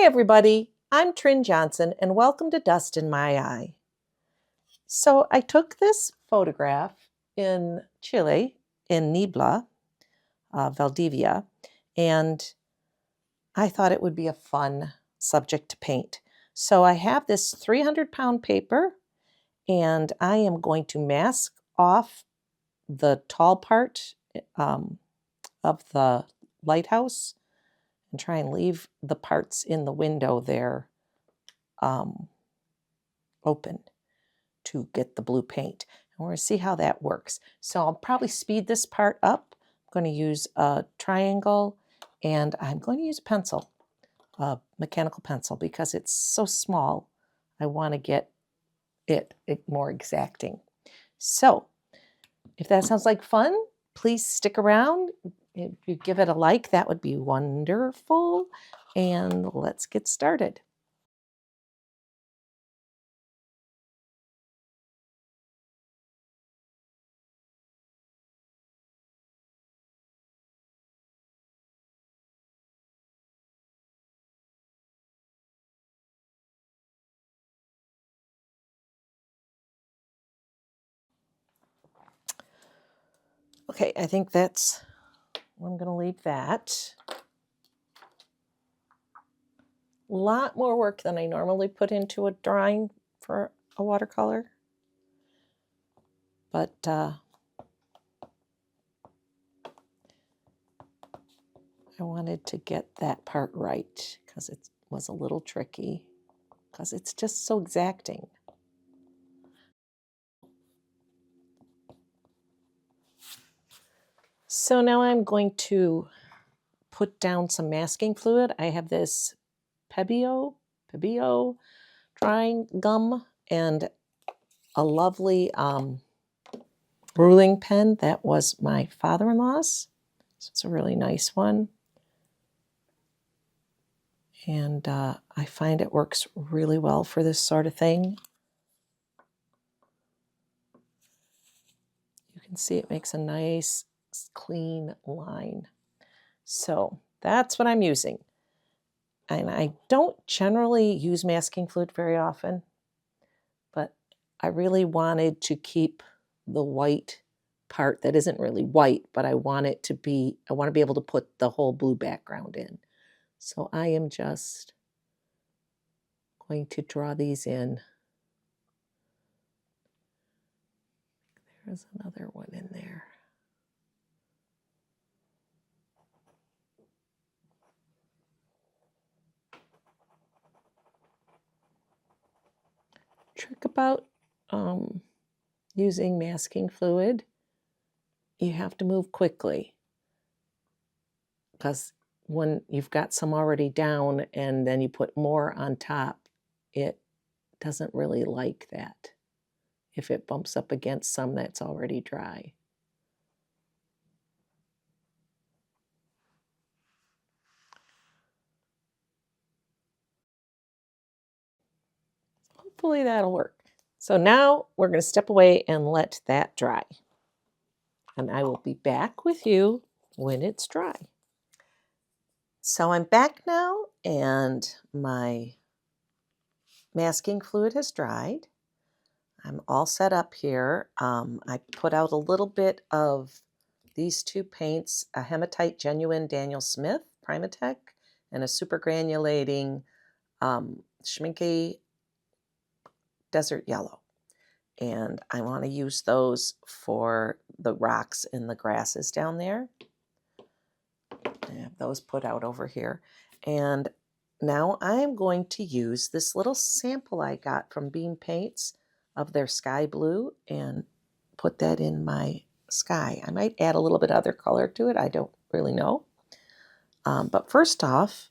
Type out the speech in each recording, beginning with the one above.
everybody, I'm Trin Johnson and welcome to Dust in My Eye. So I took this photograph in Chile, in Nibla, Valdivia, and I thought it would be a fun subject to paint. So I have this 300-pound paper and I am going to mask off the tall part of the lighthouse and try and leave the parts in the window there open to get the blue paint. And we're going to see how that works. So I'll probably speed this part up. I'm going to use a triangle and I'm going to use a pencil, a mechanical pencil, because it's so small. I want to get it more exacting. So if that sounds like fun, please stick around. If you give it a like, that would be wonderful. And let's get started. Okay, I think I'm going to leave that. A lot more work than I normally put into a drawing for a watercolor. But I wanted to get that part right because it was a little tricky because it's just so exacting. So now I'm going to put down some masking fluid. I have this Pebeo drying gum and a lovely ruling pen that was my father-in-law's. So it's a really nice one. And I find it works really well for this sort of thing. You can see it makes a nice, clean line. So that's what I'm using. And I don't generally use masking fluid very often, but I really wanted to keep the white part that isn't really white, but I want to be able to put the whole blue background in. So I am just going to draw these in. There's another one in there. Trick about using masking fluid, you have to move quickly because when you've got some already down and then you put more on top, it doesn't really like that if it bumps up against some that's already dry. Hopefully that'll work. So now we're going to step away and let that dry. And I will be back with you when it's dry. So I'm back now and my masking fluid has dried. I'm all set up here. I put out a little bit of these two paints, a Hematite Genuine Daniel Smith Primatech and a super granulating Schmincke Desert Yellow. And I want to use those for the rocks and the grasses down there. I have those put out over here. And now I'm going to use this little sample I got from Beam Paints of their sky blue and put that in my sky. I might add a little bit of other color to it. I don't really know. But first off,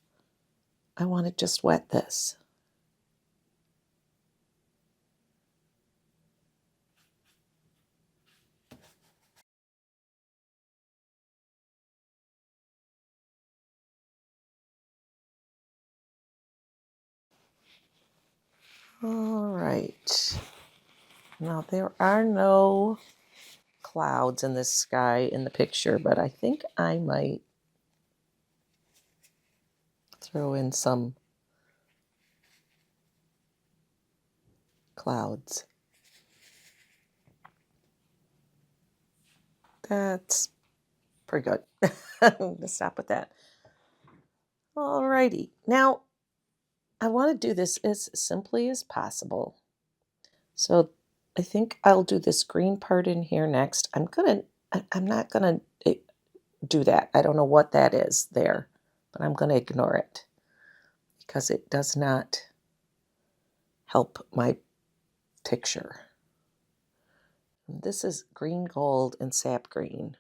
I want to just wet this. All right. Now there are no clouds in this sky in the picture, but I think I might throw in some clouds. That's pretty good. I'm going to stop with that. Alrighty. Now, I want to do this as simply as possible. So I think I'll do this green part in here next. I'm not gonna do that. I don't know what that is there, but I'm gonna ignore it because it does not help my picture. This is green gold and sap green.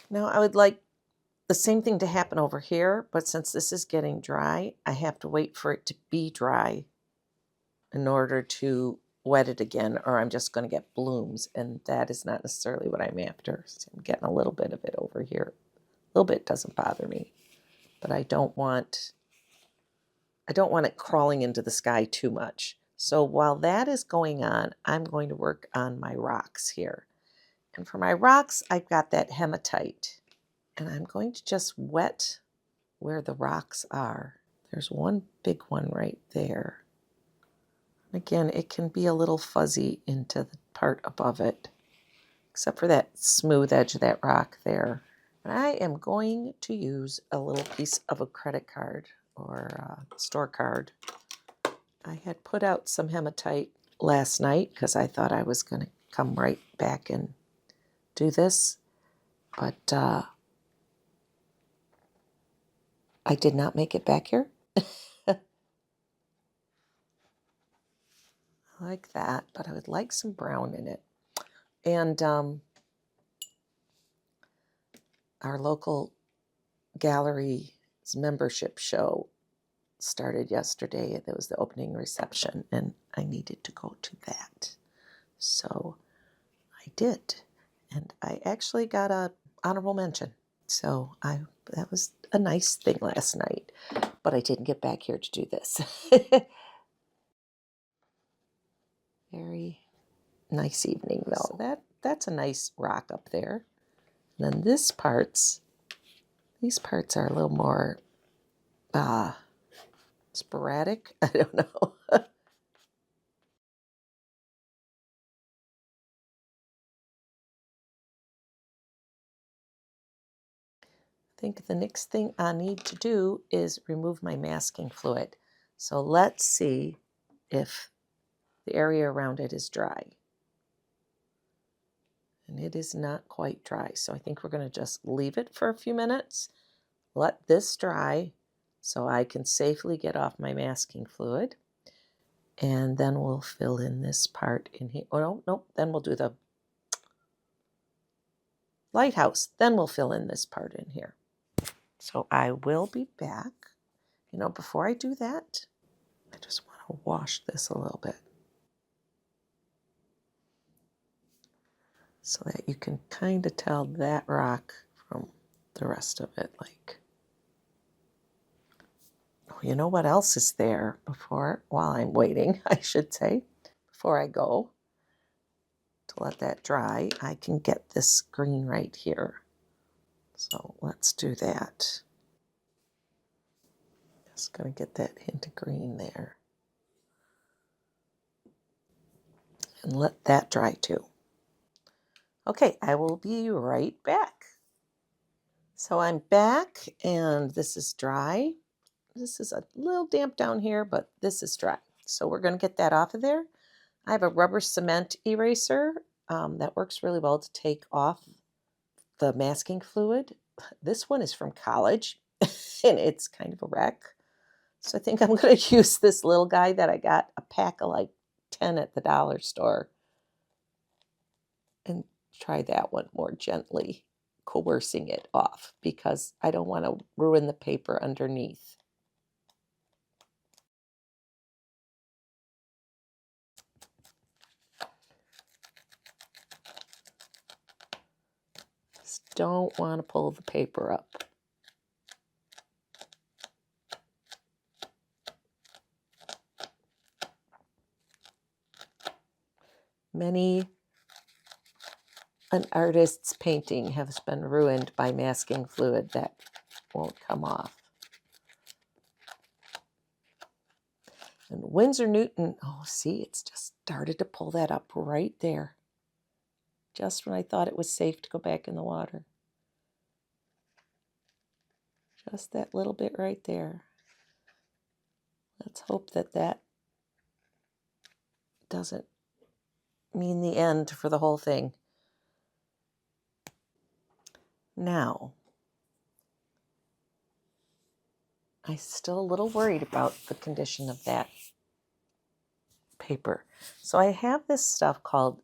Now I would like the same thing to happen over here, but since this is getting dry, I have to wait for it to be dry in order to wet it again, or I'm just going to get blooms, and that is not necessarily what I'm after. So I'm getting a little bit of it over here. A little bit doesn't bother me, but I don't want it crawling into the sky too much. So while that is going on, I'm going to work on my rocks here. And for my rocks, I've got that hematite, and I'm going to just wet where the rocks are. There's one big one right there. Again, it can be a little fuzzy into the part above it, except for that smooth edge of that rock there. And I am going to use a little piece of a credit card or store card. I had put out some hematite last night because I thought I was going to come right back and do this, but I did not make it back here. Like that, but I would like some brown in it. And our local gallery's membership show started yesterday. There was the opening reception, and I needed to go to that. So I did, and I actually got an honorable mention. So that was a nice thing last night, but I didn't get back here to do this. Very nice evening, though. So that's a nice rock up there. And then these parts are a little more sporadic. I don't know. I think the next thing I need to do is remove my masking fluid. So let's see if the area around it is dry. And it is not quite dry. So I think we're going to just leave it for a few minutes. Let this dry so I can safely get off my masking fluid. And then we'll fill in this part in here. Oh, no. Then we'll do the lighthouse. Then we'll fill in this part in here. So I will be back. Before I do that, I just want to wash this a little bit so that you can kind of tell that rock from the rest of it. Oh, you know what else is there while I'm waiting, I should say, before I go to let that dry, I can get this green right here. So let's do that. Just going to get that hint of green there. And let that dry too. Okay, I will be right back. So I'm back, and this is dry. This is a little damp down here, but this is dry. So we're going to get that off of there. I have a rubber cement eraser that works really well to take off the masking fluid. This one is from college, and it's kind of a wreck. So I think I'm going to use this little guy that I got a pack of like 10 at the dollar store and try that one more gently, coercing it off because I don't want to ruin the paper underneath. Just don't want to pull the paper up. Many an artist's painting has been ruined by masking fluid that won't come off. And Winsor Newton, oh, see, it's just started to pull that up right there. Just when I thought it was safe to go back in the water. Just that little bit right there. Let's hope that that doesn't mean the end for the whole thing. Now, I'm still a little worried about the condition of that paper. So I have this stuff called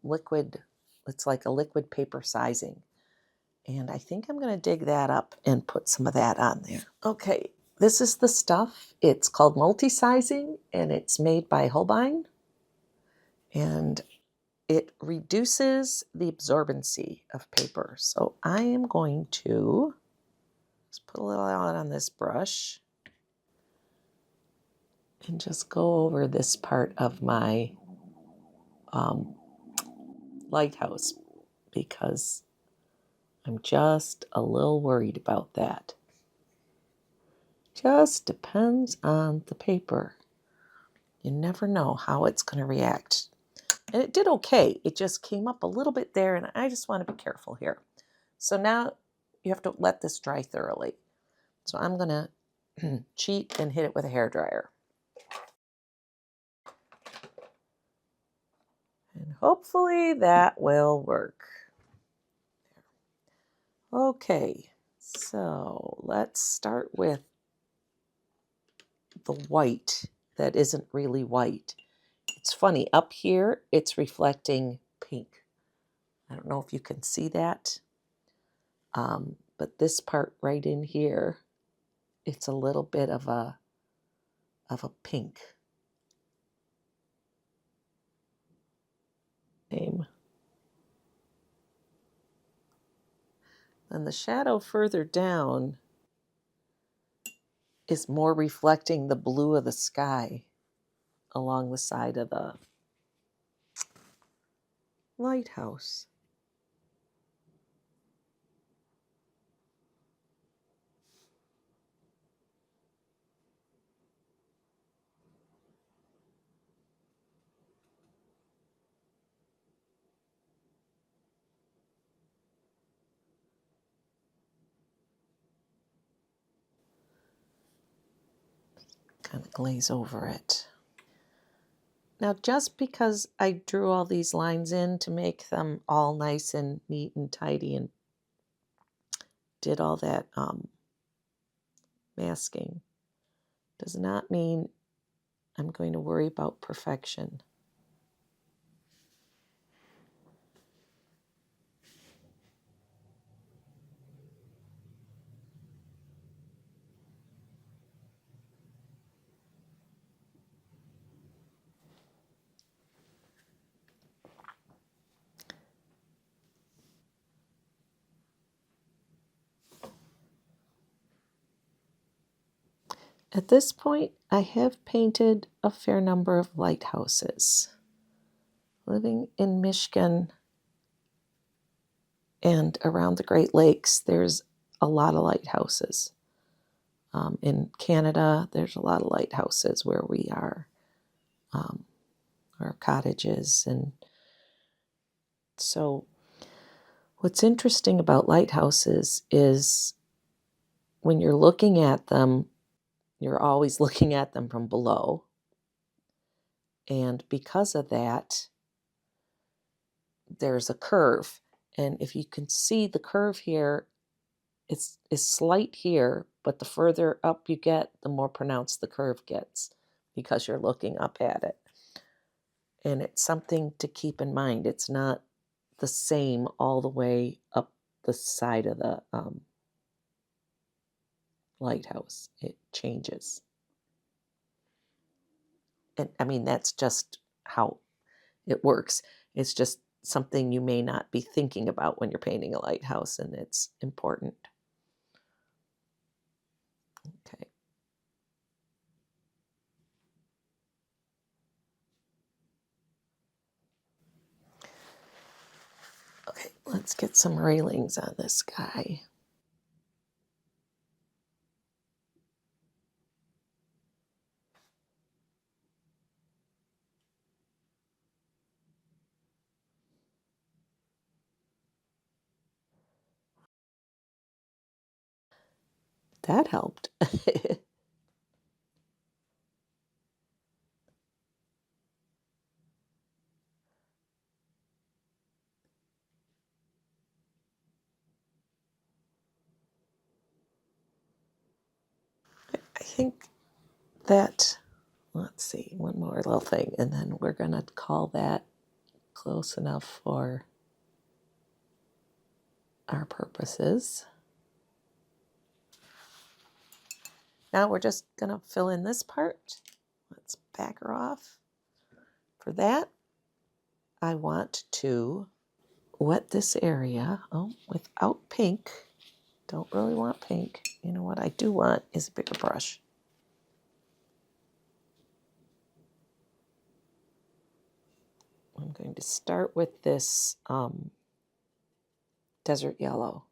liquid, it's like a liquid paper sizing. And I think I'm going to dig that up and put some of that on there. Okay, this is the stuff. It's called multi-sizing, and it's made by Holbein. And it reduces the absorbency of paper. So I am going to just put a little out on this brush and just go over this part of my lighthouse because I'm just a little worried about that. Just depends on the paper. You never know how it's going to react. And it did okay. It just came up a little bit there, and I just want to be careful here. So now you have to let this dry thoroughly. So I'm going to cheat and hit it with a hairdryer. And hopefully that will work. Okay, so let's start with the white that isn't really white. It's funny, up here it's reflecting pink. I don't know if you can see that, but this part right in here, it's a little bit of a pink. And the shadow further down is more reflecting the blue of the sky along the side of the lighthouse. Kind of glaze over it. Now, just because I drew all these lines in to make them all nice and neat and tidy and did all that masking does not mean I'm going to worry about perfection. At this point, I have painted a fair number of lighthouses. Living in Michigan and around the Great Lakes, there's a lot of lighthouses. In Canada, there's a lot of lighthouses where we are, our cottages. And so what's interesting about lighthouses is when you're looking at them, you're always looking at them from below. And because of that, there's a curve. And if you can see the curve here, it's slight here, but the further up you get, the more pronounced the curve gets because you're looking up at it. And it's something to keep in mind. It's not the same all the way up the side of the lighthouse. It changes. And I mean, that's just how it works. It's just something you may not be thinking about when you're painting a lighthouse, and it's important. Okay. Okay, let's get some railings on this guy. that helped. I think that, let's see, one more little thing, and then we're going to call that close enough for our purposes. Now we're just going to fill in this part. Let's back her off. For that, I want to wet this area. Oh, without pink. Don't really want pink. You know what I do want is a bigger brush. I'm going to start with this desert yellow.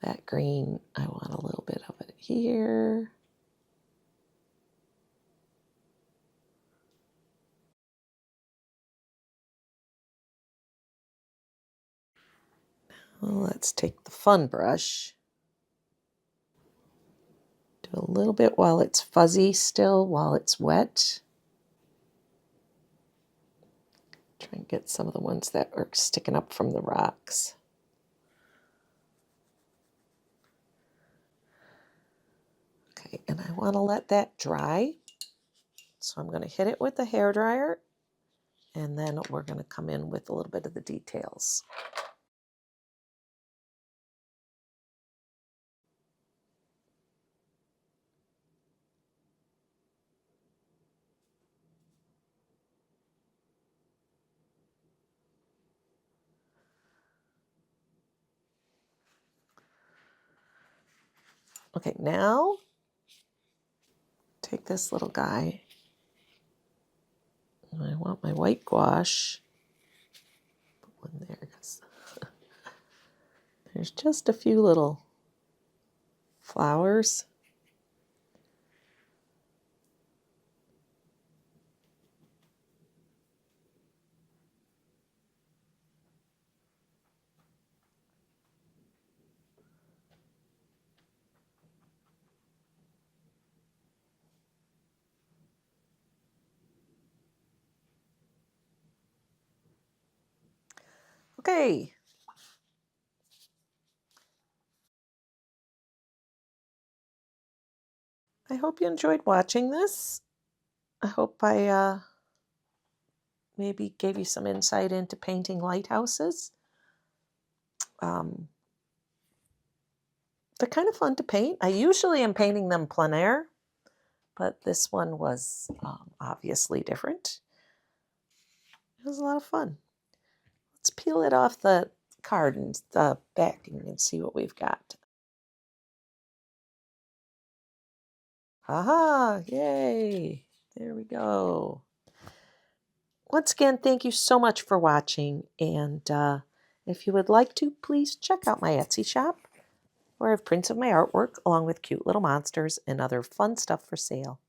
That green, I want a little bit of it here. Well, let's take the fun brush. Do a little bit while it's fuzzy still, while it's wet. Try and get some of the ones that are sticking up from the rocks. Okay, and I want to let that dry. So I'm going to hit it with the hairdryer, and then we're going to come in with a little bit of the details. Okay, now take this little guy. And I want my white gouache. Put one there because there's just a few little flowers. Okay. I hope you enjoyed watching this. I hope I maybe gave you some insight into painting lighthouses. They're kind of fun to paint. I usually am painting them plein air, but this one was obviously different. It was a lot of fun. Let's peel it off the card and the back and see what we've got. Aha! Yay! There we go. Once again, thank you so much for watching. And if you would like to, please check out my Etsy shop, where I have prints of my artwork along with cute little monsters and other fun stuff for sale.